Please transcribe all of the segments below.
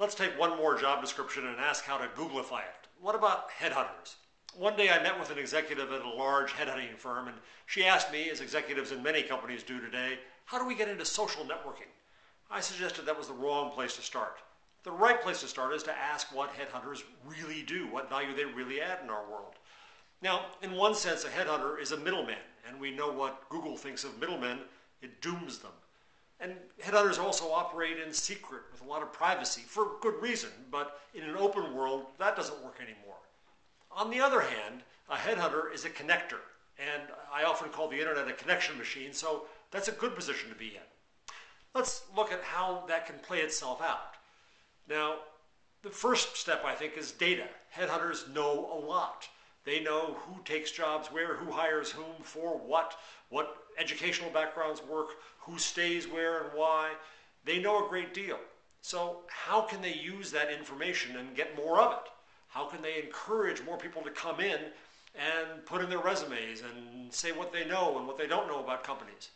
Let's take one more job description and ask how to Googlify it. What about headhunters? One day I met with an executive at a large headhunting firm, and she asked me, as executives in many companies do today, how do we get into social networking? I suggested that was the wrong place to start. The right place to start is to ask what headhunters really do, what value they really add in our world. Now, in one sense, a headhunter is a middleman, and we know what Google thinks of middlemen. It dooms them. And headhunters also operate in secret with a lot of privacy, for good reason, but in an open world, that doesn't work anymore. On the other hand, a headhunter is a connector, and I often call the internet a connection machine, so that's a good position to be in. Let's look at how that can play itself out. Now, the first step, I think, is data. Headhunters know a lot. They know who takes jobs where, who hires whom, for what educational backgrounds work, who stays where and why. They know a great deal. So how can they use that information and get more of it? How can they encourage more people to come in and put in their resumes and say what they know and what they don't know about companies?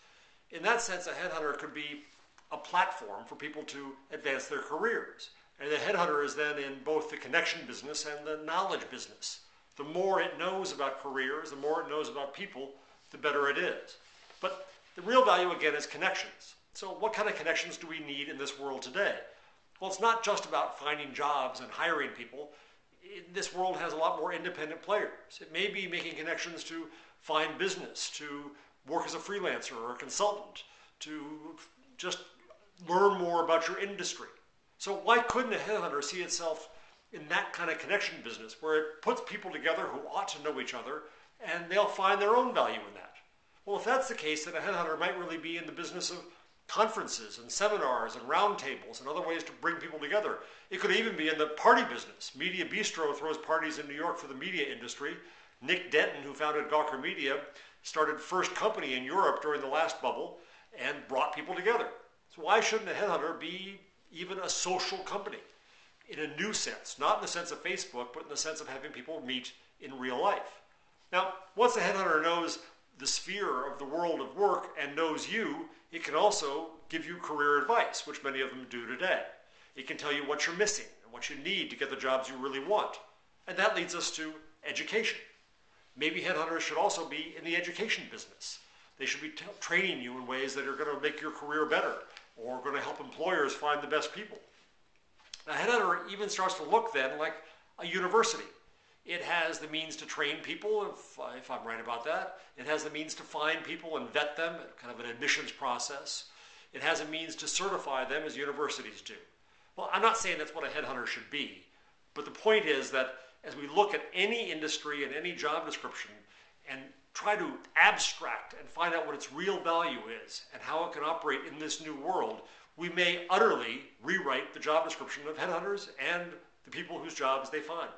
In that sense, a headhunter could be a platform for people to advance their careers. And the headhunter is then in both the connection business and the knowledge business. The more it knows about careers, the more it knows about people, the better it is. But the real value, again, is connections. So what kind of connections do we need in this world today? Well, it's not just about finding jobs and hiring people. This world has a lot more independent players. It may be making connections to find business, to work as a freelancer or a consultant, to just learn more about your industry. So why couldn't a headhunter see itself in that kind of connection business where it puts people together who ought to know each other and they'll find their own value in that? Well, if that's the case, then a headhunter might really be in the business of conferences and seminars and roundtables and other ways to bring people together. It could even be in the party business. Media Bistro throws parties in New York for the media industry. Nick Denton, who founded Gawker Media, started First Company in Europe during the last bubble and brought people together. So why shouldn't a headhunter be even a social company in a new sense? Not in the sense of Facebook, but in the sense of having people meet in real life. Now, once a headhunter knows the sphere of the world of work and knows you, it can also give you career advice, which many of them do today. It can tell you what you're missing and what you need to get the jobs you really want. And that leads us to education. Maybe headhunters should also be in the education business. They should be training you in ways that are going to make your career better or going to help employers find the best people. A headhunter even starts to look then like a university. It has the means to train people, if I'm right about that. It has the means to find people and vet them, kind of an admissions process. It has a means to certify them as universities do. Well, I'm not saying that's what a headhunter should be, but the point is that as we look at any industry and any job description and try to abstract and find out what its real value is and how it can operate in this new world, we may utterly rewrite the job description of headhunters and the people whose jobs they find.